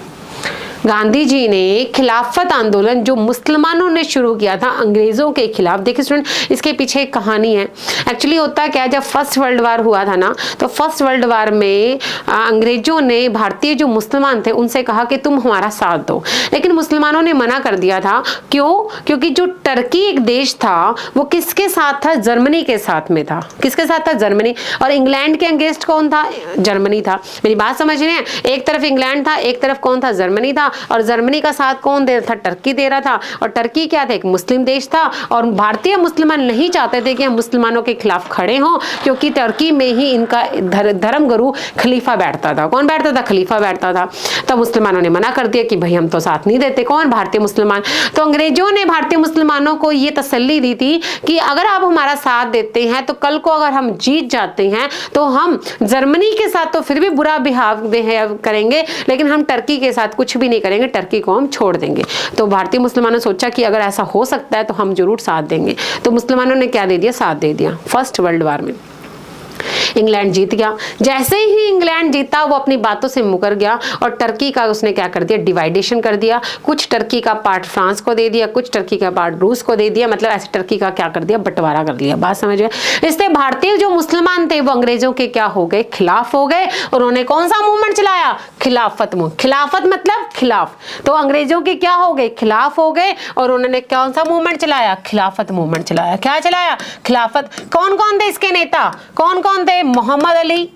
गांधी जी ने खिलाफत आंदोलन जो मुसलमानों ने शुरू किया था अंग्रेजों के खिलाफ, देखिए स्टूडेंट इसके पीछे एक कहानी है। एक्चुअली होता क्या, जब फर्स्ट वर्ल्ड वार हुआ था ना, तो फर्स्ट वर्ल्ड वार में अंग्रेजों ने भारतीय जो मुसलमान थे उनसे कहा कि तुम हमारा साथ दो, लेकिन मुसलमानों ने मना कर दिया था। क्यों? क्योंकि जो टर्की एक देश था वो किसके साथ था, जर्मनी के साथ में था। किसके साथ था, जर्मनी। और इंग्लैंड के अगेंस्ट कौन था, जर्मनी था। मेरी बात समझ रहे हैं? एक तरफ इंग्लैंड था, एक तरफ कौन था, जर्मनी था। और जर्मनी का साथ कौन दे रहा था, टर्की दे रहा था। और टर्की क्या था, एक मुस्लिम देश था। और भारतीय मुसलमान नहीं चाहते थे कि हम मुसलमानों के खिलाफ खड़े हों, क्योंकि टर्की में ही इनका धर्म गुरु खलीफा बैठता था। कौन बैठता था, खलीफा बैठता था। तब मुसलमानों ने मना कर दिया कि भाई हम तो साथ नहीं देते। कौन, भारतीय मुसलमान। तो अंग्रेजों ने भारतीय मुसलमानों को ये तसल्ली दी थी कि अगर आप हमारा साथ देते हैं तो कल को अगर हम जीत जाते हैं तो हम जर्मनी के साथ तो फिर भी बुरा बिहेव करेंगे, लेकिन हम टर्की के साथ कुछ भी नहीं करेंगे, टर्की को हम छोड़ देंगे। तो भारतीय मुसलमानों ने सोचा कि अगर ऐसा हो सकता है तो हम जरूर साथ देंगे। तो मुसलमानों ने क्या दे दिया, साथ दे दिया। फर्स्ट वर्ल्ड वार में इंग्लैंड जीत गया। जैसे ही इंग्लैंड जीता वो अपनी बातों से मुकर गया और टर्की का उसने क्या कर दिया, डिवाइडेशन कर दिया। कुछ टर्की का पार्ट फ्रांस को दे दिया, कुछ टर्की का पार्ट रूस को दे दिया। मतलब ऐसे टर्की का क्या कर दिया, बंटवारा कर दिया। बात समझ गए? इसलिए भारतीय जो मुसलमान थे वो अंग्रेजों के क्या हो गए, खिलाफ हो गए। उन्होंने कौन सा मूवमेंट चलाया, खिलाफत मूवमेंट। खिलाफत मतलब खिलाफ, तो अंग्रेजों के क्या हो गए, खिलाफ हो गए। और उन्होंने कौन सा मूवमेंट चलाया, खिलाफत मूवमेंट चलाया। क्या चलाया, खिलाफत। कौन कौन थे इसके नेता, कौन कौन थे, मोहम्मद अली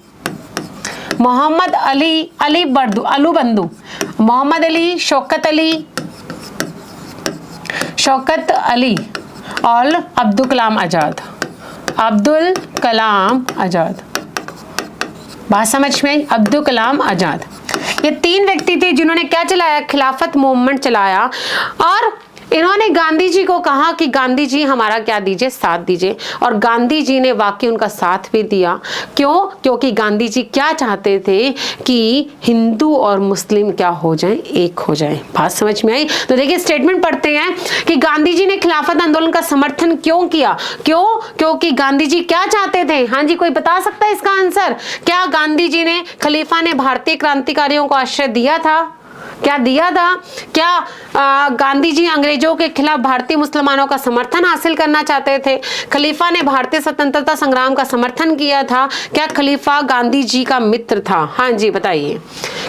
बंधु, मोहम्मद अली, शौकत अली और अब्दुल कलाम आजाद। अब्दुल कलाम आजाद, बात समझ में आई? अब्दुल कलाम आजाद, ये 3 व्यक्ति थे जिन्होंने क्या चलाया? खिलाफत मूवमेंट चलाया। और इन्होंने गांधी जी को कहा कि गांधी जी हमारा क्या दीजिए? साथ दीजिए। और गांधी जी ने वाकई उनका साथ भी दिया। क्यों? क्योंकि गांधी जी क्या चाहते थे कि हिंदू और मुस्लिम क्या हो जाएं? एक हो जाएं। बात समझ में आई? तो देखिए स्टेटमेंट पढ़ते हैं कि गांधी जी ने खिलाफत आंदोलन का समर्थन क्यों किया? क्यों? क्योंकि गांधी जी क्या चाहते थे? हाँ जी, कोई बता सकता है इसका आंसर? क्या गांधी जी ने, खलीफा ने भारतीय क्रांतिकारियों को आश्रय दिया था? क्या दिया था? क्या गांधी जी अंग्रेजों के खिलाफ भारतीय मुसलमानों का समर्थन हासिल करना चाहते थे? खलीफा ने भारतीय स्वतंत्रता संग्राम का समर्थन किया था? क्या खलीफा गांधी जी का मित्र था? हाँ जी बताइए।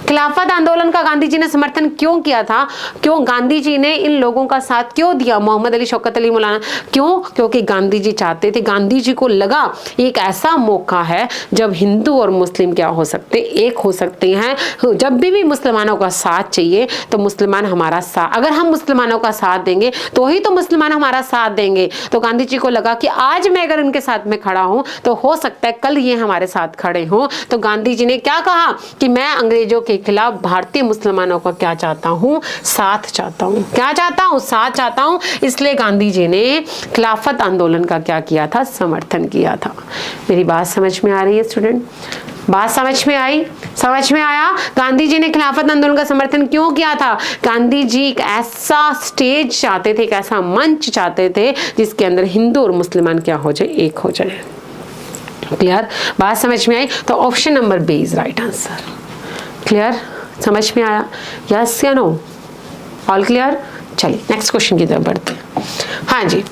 खिलाफत आंदोलन का गांधी जी ने समर्थन क्यों किया था? क्यों गांधी जी ने इन लोगों का साथ क्यों दिया? मोहम्मद अली, शौकत अली, मौलाना, क्यों? क्योंकि गांधी जी चाहते थे, गांधी जी को लगा एक ऐसा मौका है जब हिंदू और मुस्लिम क्या हो सकते? एक हो सकते हैं। जब भी मुसलमानों का साथ चाहिए तो मुसलमान हमारा साथ, अगर हम मुसलमानों का साथ देंगे तो ही तो मुसलमान हमारा साथ देंगे। तो गांधी जी को लगा कि आज मैं अगर इनके साथ में खड़ा हूं तो हो सकता है कल ये हमारे साथ खड़े हों। तो गांधी जी ने क्या कहा कि मैं अंग्रेजों के खिलाफ भारतीय मुसलमानों का क्या चाहता हूं? साथ चाहता हूं। क्या चाहता हूं? साथ चाहता हूं। इसलिए गांधी जी ने खिलाफत आंदोलन का क्या किया था? समर्थन किया था। मेरी बात समझ में आ रही है स्टूडेंट? बात समझ में आई? समझ में आया? गांधी जी ने खिलाफत आंदोलन का समर्थन क्यों किया था? गांधी जी एक ऐसा स्टेज चाहते थे, एक ऐसा मंच चाहते थे जिसके अंदर हिंदू और मुसलमान क्या हो जाए? एक हो जाए। क्लियर? बात समझ में आई? तो option number B is right answer. Clear? समझ में आया? यस या नो? All clear? चलिए नेक्स्ट क्वेश्चन की तरफ बढ़ते हैं। हाँ जी,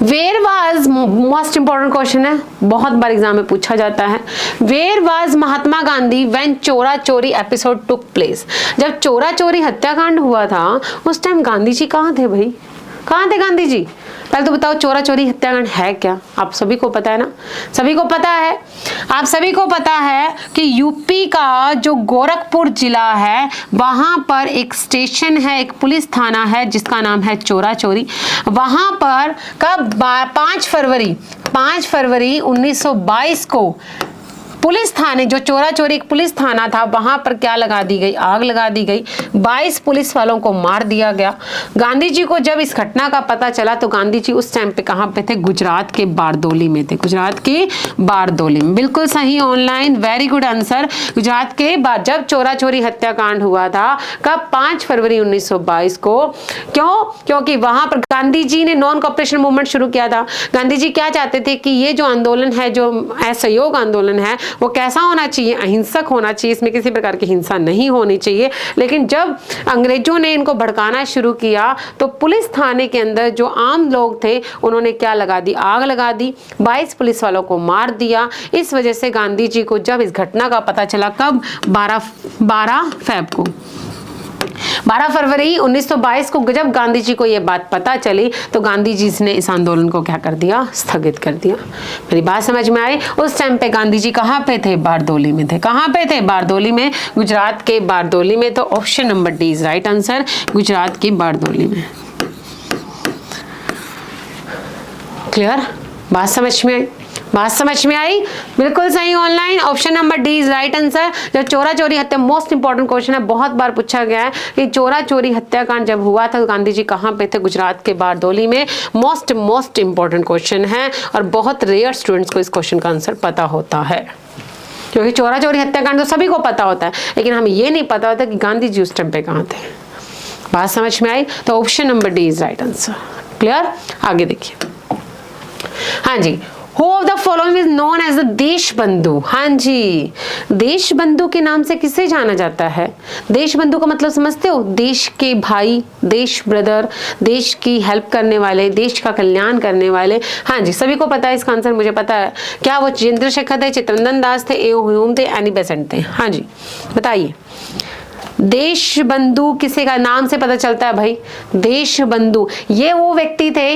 where was, most important question है, बहुत बार एग्जाम में पूछा जाता है। Where was Mahatma Gandhi when Chaura Chauri episode took place? जब चोरा चोरी हत्याकांड हुआ था उस टाइम गांधी जी कहाँ थे भाई? कहाँ थे गांधी जी? पहले तो बताओ चोरा चोरी हत्याकांड है क्या? आप सभी को पता है ना? सभी को पता है। आप सभी को पता है कि यूपी का जो गोरखपुर जिला है वहां पर एक स्टेशन है, एक पुलिस थाना है जिसका नाम है चोरा चोरी। वहां पर कब? 5 फरवरी 1922 को पुलिस थाने, जो चोरा चोरी एक पुलिस थाना था, वहां पर क्या लगा दी गई? आग लगा दी गई। 22 पुलिस वालों को मार दिया गया। गांधी जी को जब इस घटना का पता चला तो गांधी जी उस टाइम पे कहां पे थे? गुजरात के बारदोली में थे। गुजरात के बारदोली में, बिल्कुल सही online, very good answer. Gujarat के बाद जब चोरा चोरी हत्याकांड हुआ था कब? 5 फरवरी 1922 को। क्यों? क्योंकि वहां पर गांधी जी ने नॉन कॉपरेशन मूवमेंट शुरू किया था। गांधी जी क्या चाहते थे कि ये जो आंदोलन है, जो असहयोग आंदोलन है, वो कैसा होना चाहिए? अहिंसक होना चाहिए, इसमें किसी प्रकार की हिंसा नहीं होनी चाहिए। लेकिन जब अंग्रेजों ने इनको भड़काना शुरू किया तो पुलिस थाने के अंदर जो आम लोग थे उन्होंने क्या लगा दी? आग लगा दी। 22 पुलिस वालों को मार दिया। इस वजह से गांधी जी को जब इस घटना का पता चला, कब? 12 फरवरी 1922 को जब गांधी जी को यह बात पता चली तो गांधी जी ने इस आंदोलन को क्या कर दिया? स्थगित कर दिया। मेरी बात समझ में आई? उस टाइम पे गांधी जी कहां पे थे? बारदोली में थे। कहां पे थे? बारदोली में, गुजरात के बारदोली में। तो option number D is right answer, Gujarat की बारदोली में। क्लियर? बात समझ में आई? बात समझ में आई? बिल्कुल सही online, option number D is right answer. जब चोरा चोरी हत्या, मोस्ट इंपॉर्टेंट क्वेश्चन है, बहुत बार पूछा गया है कि चोरा चोरी हत्याकांड जब हुआ था गांधी जी कहां पे थे? गुजरात के बारदोली में। मोस्ट इंपॉर्टेंट क्वेश्चन है और बहुत रेयर स्टूडेंट्स को इस क्वेश्चन का आंसर पता होता है, क्योंकि चोरा चोरी हत्याकांड तो सभी को पता होता है लेकिन हमें यह नहीं पता होता कि गांधी जी उस टाइम पे कहां थे। बात समझ में आई? तो option number D is right answer. Clear? आगे देखिए। हाँ जी, Who of the following is known as the देश बंधु? हाँ जी, देश बंधु के नाम से किसे जाना जाता है? देश बंधु का मतलब समझते हो? देश के भाई, देश ब्रदर, देश की हेल्प करने वाले, देश का कल्याण करने वाले। हाँ जी, सभी को पता है इसका आंसर, मुझे पता है। क्या वो चंद्रशेखर थे, चित्तरंजन दास थे, ए.ओ. ह्यूम थे, एनी बेसेंट थे? हाँ जी बताइए। देश बंधु किसे का नाम से पता चलता है भाई? देश बंधु ये वो व्यक्ति थे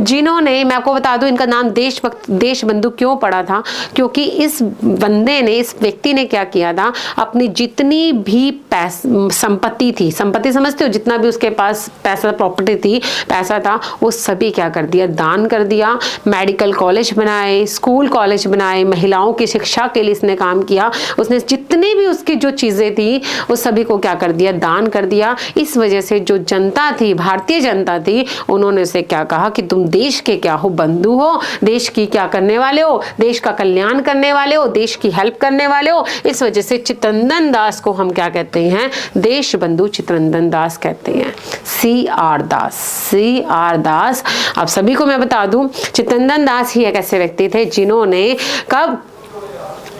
जिन्होंने, मैं आपको बता दूं, इनका नाम देशबंधु क्यों पड़ा था, क्योंकि इस बंदे ने, इस व्यक्ति ने क्या किया था, अपनी जितनी भी संपत्ति थी, संपत्ति समझते हो, जितना भी उसके पास पैसा, प्रॉपर्टी थी, पैसा था, वो सभी क्या कर दिया, दान कर दिया। मेडिकल कॉलेज बनाए, स्कूल कॉलेज बनाए, महिलाओं की शिक्षा के लिए इसने काम किया। उसने जितनी भी उसकी जो चीजें थी उस सभी को क्या कर दिया, दान कर दिया। इस वजह से जो जनता थी, भारतीय जनता थी, उन्होंने उसे क्या कहा कि तुम देश के क्या हो, बंधु हो, देश की क्या करने वाले हो, देश का कल्याण करने वाले हो, देश की हेल्प करने वाले हो। इस वजह से चित्तरंजन दास को हम क्या कहते हैं, देश बंधु चित्तरंजन दास कहते हैं। CR दास, CR दास। आप सभी को मैं बता दूं, चित्तरंजन दास ही एक ऐसे व्यक्ति थे जिन्होंने कब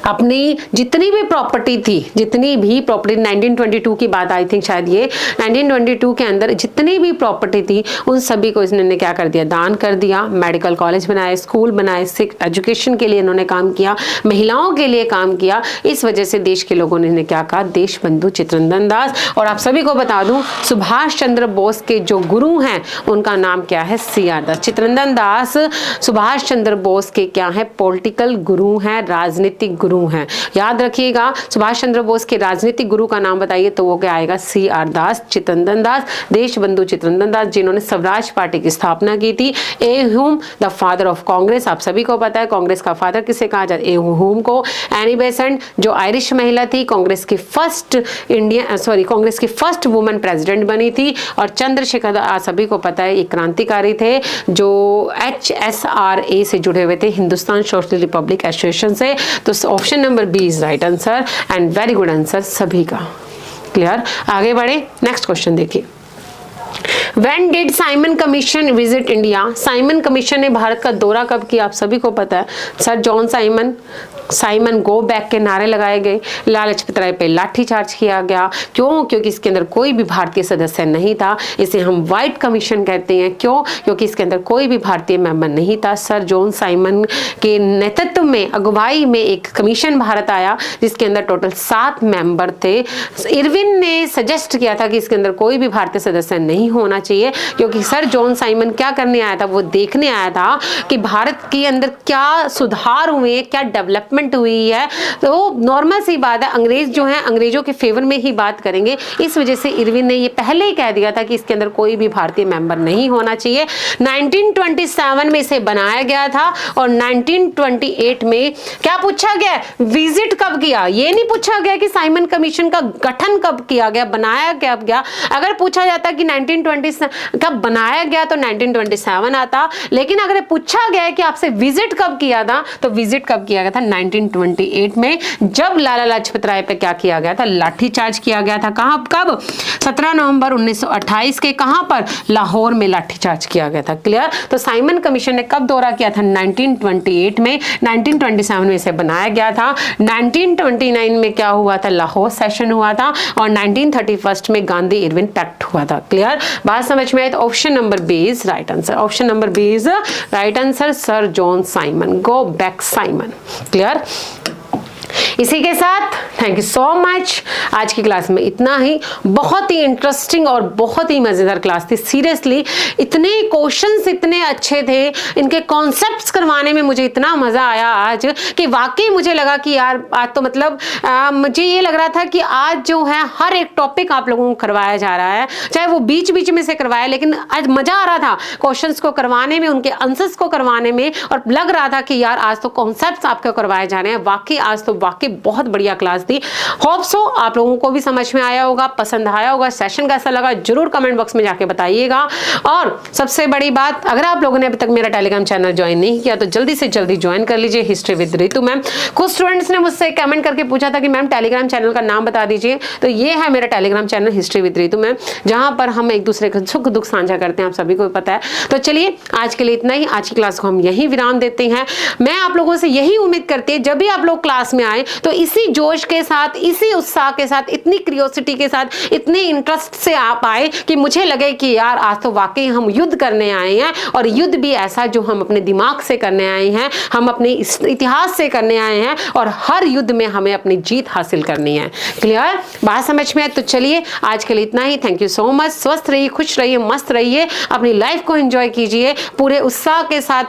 अपनी जितनी भी प्रॉपर्टी थी, जितनी भी प्रॉपर्टी, 1922 की बात आई थिंक शायद, ये 1922 के अंदर जितनी भी प्रॉपर्टी थी उन सभी को इसने क्या कर दिया, दान कर दिया। मेडिकल कॉलेज बनाए, स्कूल बनाए, एजुकेशन के लिए इन्होंने काम किया, महिलाओं के लिए काम किया। इस वजह से देश के लोगों ने क्या कहा, देश बंधु चित्तरंजन दास। और आप सभी को बता दूं, सुभाष चंद्र बोस के जो गुरु हैं उनका नाम क्या है, CR दास। चित्तरंजन दास सुभाष चंद्र बोस के क्या है, पॉलिटिकल गुरु हैं, राजनीतिक गुरु हैं। याद रखिएगा, सुभाष चंद्र बोस के राजनीतिक गुरु का नाम बताइए तो वो क्या आएगा, CR दास, चित्तरंजन दास, देश बंधु चित्तरंजन दास, जिन्होंने स्वराज पार्टी की स्थापना की थी। A Hume the father of Congress, आप सभी को पता है कांग्रेस का फादर किसे कहा जाता है, ए ह्यूम को। एनी बेसेंट जो आयरिश महिला थी, कांग्रेस की फर्स्ट वुमेन प्रेसिडेंट बनी थी। और चंद्रशेखर, आप सभी को पता है, एक क्रांतिकारी थे जो HSRA से जुड़े हुए थे, हिंदुस्तान सोशल रिपब्लिक एसोसिएशन से। तो option number B is right answer and very good answer सभी का। क्लियर, आगे बढ़े, नेक्स्ट क्वेश्चन देखिए। When did Simon commission visit India? Simon commission ने भारत का दौरा कब किया, आप सभी को पता है। Sir John Simon go back के नारे लगाए गए, लाला लाजपत राय पे लाठीचार्ज किया गया। क्यों? क्योंकि इसके अंदर कोई भी भारतीय सदस्य नहीं था। इसे हम व्हाइट कमीशन कहते हैं। क्यों? क्योंकि इसके अंदर कोई भी भारतीय मेंबर नहीं था। सर जॉन साइमन के नेतृत्व में, अगुवाई में एक कमीशन भारत आया जिसके अंदर टोटल 7 मेंबर थे। इरविन ने सजेस्ट किया था कि इसके अंदर कोई भी भारतीय सदस्य नहीं होना चाहिए, क्योंकि सर जॉन साइमन क्या करने आया था, वो देखने आया था कि भारत के अंदर क्या सुधार हुए, क्या डेवलपमेंट हुई है। तो नॉर्मल सी बात है, अंग्रेज जो है अंग्रेजों के फेवर में ही बात करेंगे। इस वजह से इरविन ने ये पहले ही कह दिया था कि इसके अंदर कोई भी भारतीय मेंबर नहीं होना चाहिए। 1927 में इसे बनाया गया था और 1928 में क्या पूछा गया, विजिट कब किया। ये नहीं पूछा गया कि साइमन कमीशन का गठन कब किया गया, बनाया कब गया। अगर पूछा जाता कि 1920 कब बनाया गया तो 1927 आता, लेकिन अगर पूछा गया कि आपसे विजिट कब किया था तो विजिट कब किया गया था, 1928 में, जब लाला लाजपत राय पे क्या किया गया था, लाठीचार्ज किया गया था। कहां, कब? 17 नवंबर 1928 के कहां पर, लाहौर में लाठीचार्ज किया गया था। क्लियर। तो साइमन कमीशन ने कब दौरा किया था, 1928 में। 1927 में इसे बनाया गया था। 1929 में क्या हुआ था, लाहौर सेशन हुआ था और 1931 में गांधी इरविन पैक्ट हुआ था। क्लियर, बात समझ में आए तो option number B is right answer. Option number B is right answer, sir John Simon, go back Simon. Clear. इसी के साथ थैंक यू सो मच। आज की क्लास में इतना ही। बहुत ही इंटरेस्टिंग और बहुत ही मजेदार क्लास थी। सीरियसली इतने क्वेश्चंस इतने अच्छे थे, इनके कॉन्सेप्ट्स करवाने में मुझे इतना मजा आया आज कि वाकई मुझे लगा कि यार आज तो मतलब मुझे ये लग रहा था कि आज जो है हर एक टॉपिक आप लोगों को करवाया जा रहा है, चाहे वो बीच बीच में से करवाया, लेकिन आज मजा आ रहा था क्वेश्चंस को करवाने में, उनके आंसर्स को करवाने में, और लग रहा था कि यार आज तो कॉन्सेप्ट्स आपको करवाए जा रहे हैं। वाकई आज तो वाकई बहुत बढ़िया क्लास थी। होप सो आप लोगों को भी समझ में आया होगा, पसंद आया होगा। सेशन कैसा लगा जरूर कमेंट बॉक्स में जाके बताइएगा। और सबसे बड़ी बात, अगर आप लोगों ने अभी तक मेरा टेलीग्राम चैनल ज्वाइन नहीं किया तो जल्दी से जल्दी ज्वाइन कर लीजिए, हिस्ट्री विद रितु मैम। कुछ स्टूडेंट्स ने मुझसे कमेंट करके पूछा था कि मैम टेलीग्राम चैनल का नाम बता दीजिए, तो ये है मेरा Telegram channel history with Ritu ma'am, जहां पर हम एक दूसरे का सुख दुख साझा करते हैं, आप सभी को पता है। तो चलिए आज के लिए इतना ही। आज की क्लास को हम यही विराम देते हैं। मैं आप लोगों से यही उम्मीद करती है जब भी आप लोग क्लास में आए तो इसी जोश के साथ, इसी उत्साह के साथ, इतनी क्यूरियोसिटी के साथ, इतने इंटरेस्ट से आप आए कि मुझे लगे कि यार आज तो वाकई हम युद्ध करने आए हैं, और युद्ध भी ऐसा जो हम अपने दिमाग से करने आए हैं, हम अपने इतिहास से करने आए हैं, और हर युद्ध में हमें अपनी जीत हासिल करनी है। क्लियर? बात समझ में है? तो चलिए आज के लिए इतना ही। Thank you so much. स्वस्थ रहिए, खुश रहिए, मस्त रहिए, अपनी लाइफ को एंजॉय कीजिए पूरे उत्साह के साथ,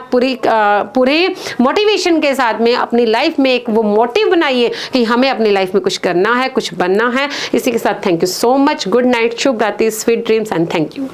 पूरे मोटिवेशन के साथ में अपनी लाइफ में एक वो मोटिव बनाइए कि हमें अपनी लाइफ में कुछ करना है, कुछ बनना है। इसी के साथ thank you so much. Good night, शुभ रात्रि, sweet dreams and thank you.